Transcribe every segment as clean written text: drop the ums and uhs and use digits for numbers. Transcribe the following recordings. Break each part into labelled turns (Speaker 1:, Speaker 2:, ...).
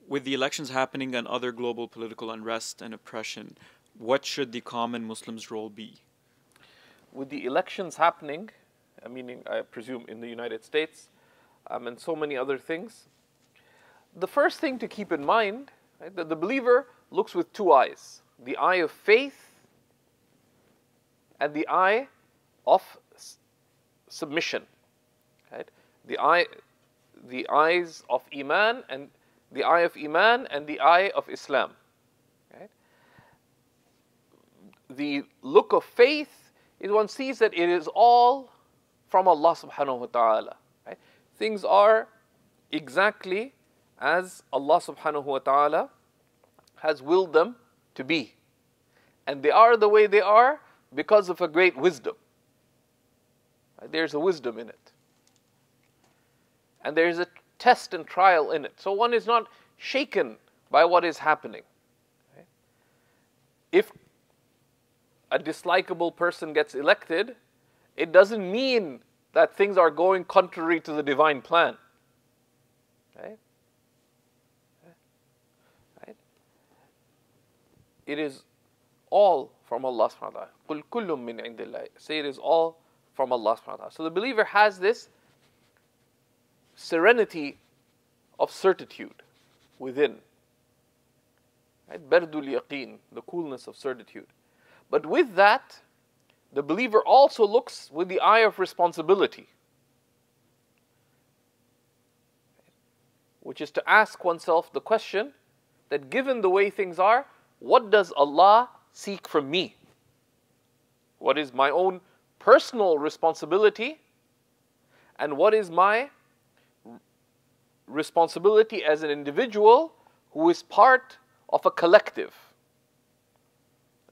Speaker 1: With the elections happening and other global political unrest and oppression, what should the common Muslim's role be?
Speaker 2: With the elections happening, meaning I presume in the United States, and so many other things, the first thing to keep in mind, right, that the believer looks with two eyes: the eye of faith and the eye of submission. Right? The eyes of Iman and the eye of Iman and the eye of Islam. Right? The look of faith is one sees that it is all from Allah subhanahu wa ta'ala. Right? Things are exactly as Allah subhanahu wa ta'ala has willed them to be. And they are the way they are because of a great wisdom. Right? There's a wisdom in it. And there's a test and trial in it. So one is not shaken by what is happening. Right? If a dislikable person gets elected, it doesn't mean that things are going contrary to the divine plan. Right? Right? It is all from Allah subhanahu wa ta'ala. قُلْ كُلٌّ مِّنْ عِنْدِ اللَّهِ. Say it is all from Allah subhanahu wa ta'ala. So the believer has this serenity of certitude within. Right? Bardul yaqeen, the coolness of certitude. But with that, the believer also looks with the eye of responsibility, which is to ask oneself the question that given the way things are, what does Allah seek from me? What is my own personal responsibility? And what is my responsibility as an individual who is part of a collective,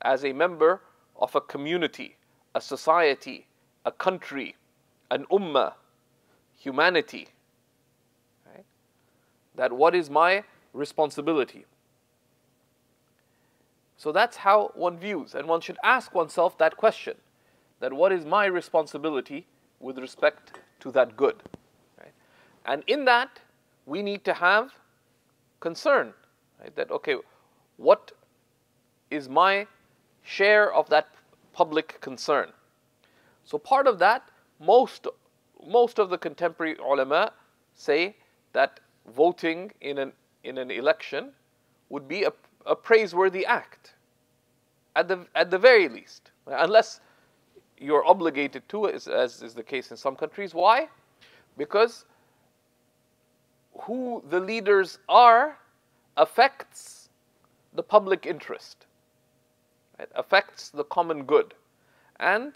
Speaker 2: as a member of a community, a society, a country, an ummah, humanity? Right? That what is my responsibility? So that's how one views, and one should ask oneself that question, that what is my responsibility with respect to that good? Right? And in that, we need to have concern, right? That, okay, what is my share of that public concern? So part of that, most of the contemporary ulama say that voting in an election would be a praiseworthy act, at the very least, unless you're obligated to, as is the case in some countries. Why? Because who the leaders are affects the public interest. It affects the common good. And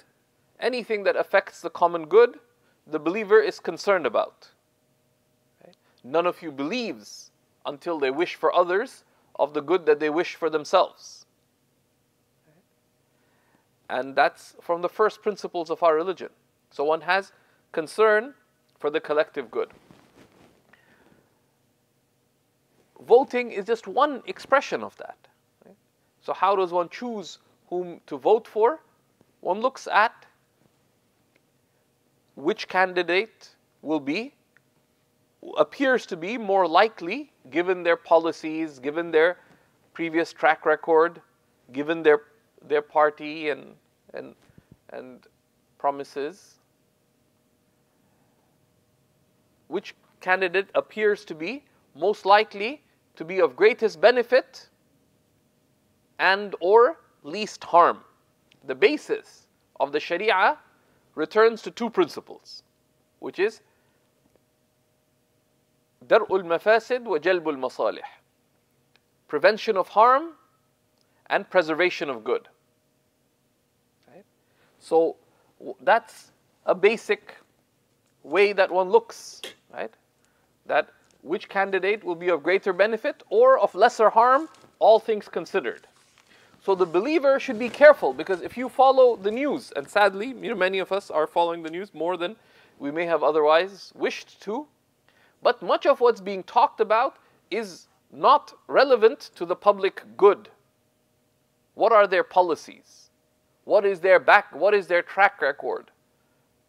Speaker 2: anything that affects the common good, the believer is concerned about. Okay? None of you believes until they wish for others of the good that they wish for themselves. Okay? And that's from the first principles of our religion. So one has concern for the collective good. Voting is just one expression of that. Right? So how does one choose whom to vote for? One looks at which candidate appears to be more likely, given their policies, given their previous track record, given their party and promises. Which candidate appears to be most likely to be of greatest benefit and or least harm? The basis of the Sharia returns to two principles, which is dar'ul mafasid wa jalbul masalih, prevention of harm and preservation of good. Right? So that's a basic way that one looks, right? That which candidate will be of greater benefit or of lesser harm, all things considered. So the believer should be careful, because if you follow the news, and sadly, many of us are following the news more than we may have otherwise wished to, but much of what's being talked about is not relevant to the public good. What are their policies? What is their track record?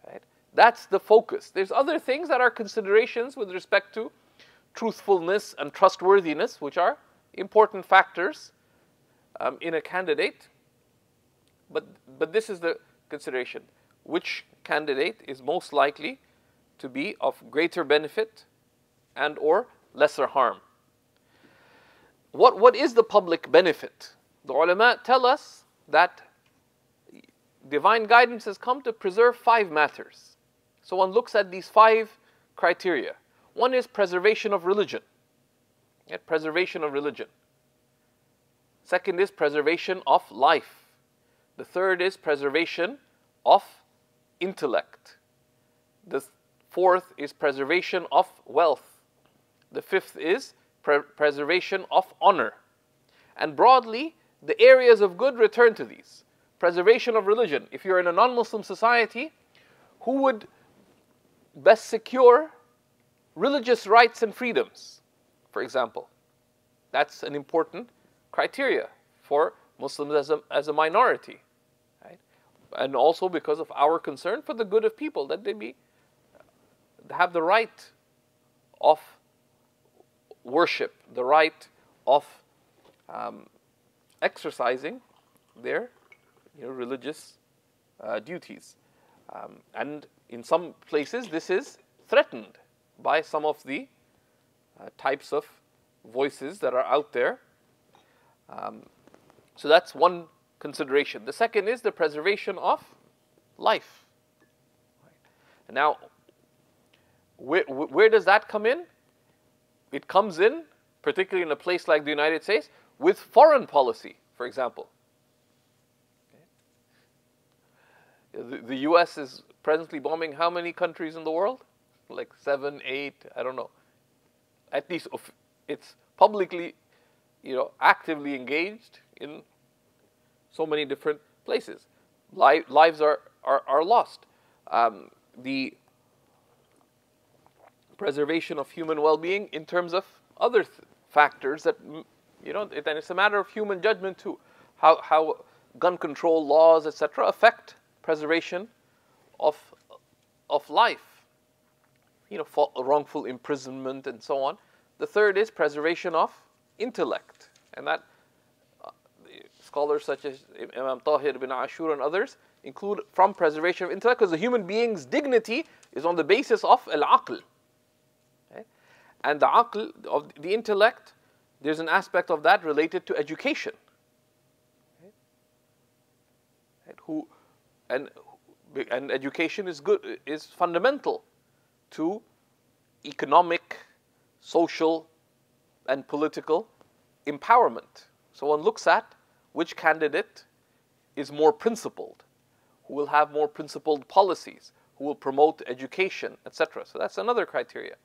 Speaker 2: Right? That's the focus. There's other things that are considerations with respect to truthfulness and trustworthiness, which are important factors in a candidate. But this is the consideration. Which candidate is most likely to be of greater benefit and or lesser harm? What is the public benefit? The ulama tell us that divine guidance has come to preserve 5 matters. So one looks at these 5 criteria. One is preservation of religion. Preservation of religion. Second is preservation of life. The third is preservation of intellect. The fourth is preservation of wealth. The fifth is preservation of honor. And broadly, the areas of good return to these. Preservation of religion. If you're in a non-Muslim society, who would best secure religious rights and freedoms, for example? That's an important criteria for Muslims as a minority. Right? And also because of our concern for the good of people, that they have the right of worship, the right of exercising their religious duties. And in some places, this is threatened by some of the types of voices that are out there. So that's one consideration. The second is the preservation of life. And now, where does that come in? It comes in, particularly in a place like the United States, with foreign policy, for example. The US is presently bombing how many countries in the world? Like 7, 8, I don't know. At least it's publicly, actively engaged in so many different places. Lives are lost. The preservation of human well-being in terms of other factors that, and it's a matter of human judgment too. How gun control laws, etc., affect preservation of life. Wrongful imprisonment and so on. The third is preservation of intellect, and that scholars such as Imam Tahir ibn Ashur and others include from preservation of intellect, because the human being's dignity is on the basis of al-aql. Okay? And the aql, of the intellect, there's an aspect of that related to education. Okay? And education is fundamental to economic, social, and political empowerment. So one looks at which candidate is more principled, who will have more principled policies, who will promote education, etc. So that's another criteria.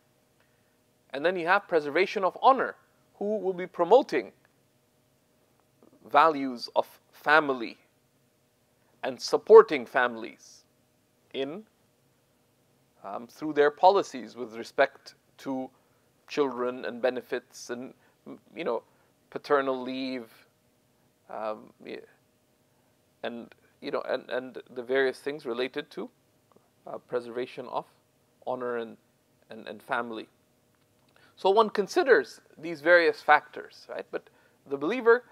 Speaker 2: And then you have preservation of honor, who will be promoting values of family and supporting families in through their policies with respect to children and benefits and paternal leave, and the various things related to preservation of honor and family. So one considers these various factors, right? But the believer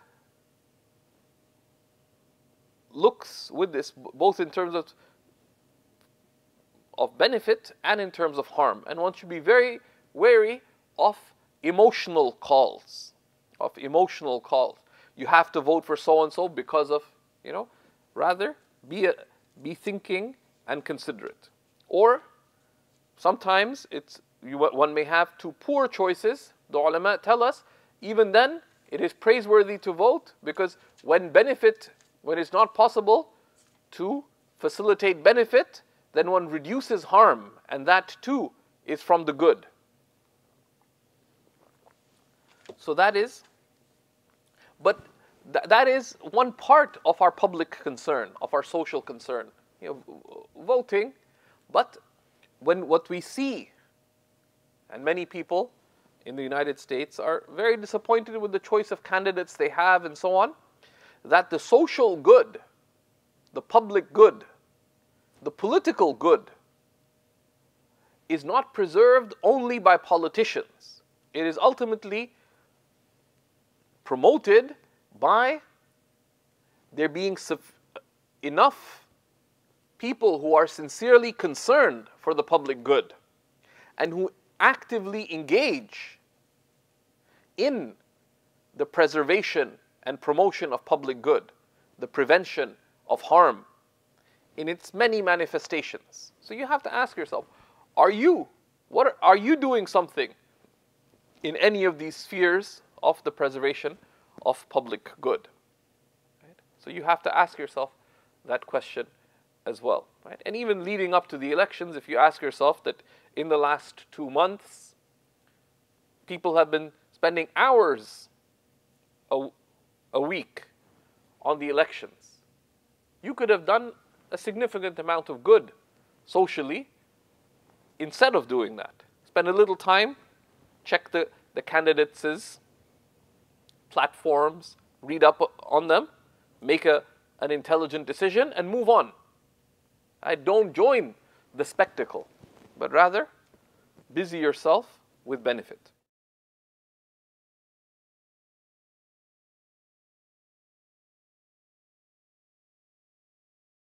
Speaker 2: looks with this both in terms of benefit and in terms of harm. And one should be very wary of emotional calls. You have to vote for so-and-so because of, rather be thinking and considerate. Or sometimes one may have 2 poor choices. The ulama tell us, even then, it is praiseworthy to vote, because when it's not possible to facilitate benefit, then one reduces harm, and that too is from the good. So that is, but that is one part of our public concern, of our social concern, voting. But what we see, and many people in the United States are very disappointed with the choice of candidates they have and so on, that the social good, the public good, the political good is not preserved only by politicians, It is ultimately promoted by there being enough people who are sincerely concerned for the public good and who actively engage in the preservation and promotion of public good, the prevention of harm in its many manifestations. So you have to ask yourself, are you doing something in any of these spheres of the preservation of public good? Right? So you have to ask yourself that question as well. Right? And even leading up to the elections, if you ask yourself that in the last 2 months, people have been spending hours a week on the elections, you could have done a significant amount of good socially instead of doing that. Spend a little time, check the candidates' platforms, read up on them, make an intelligent decision, and move on. Don't join the spectacle, but rather busy yourself with benefit.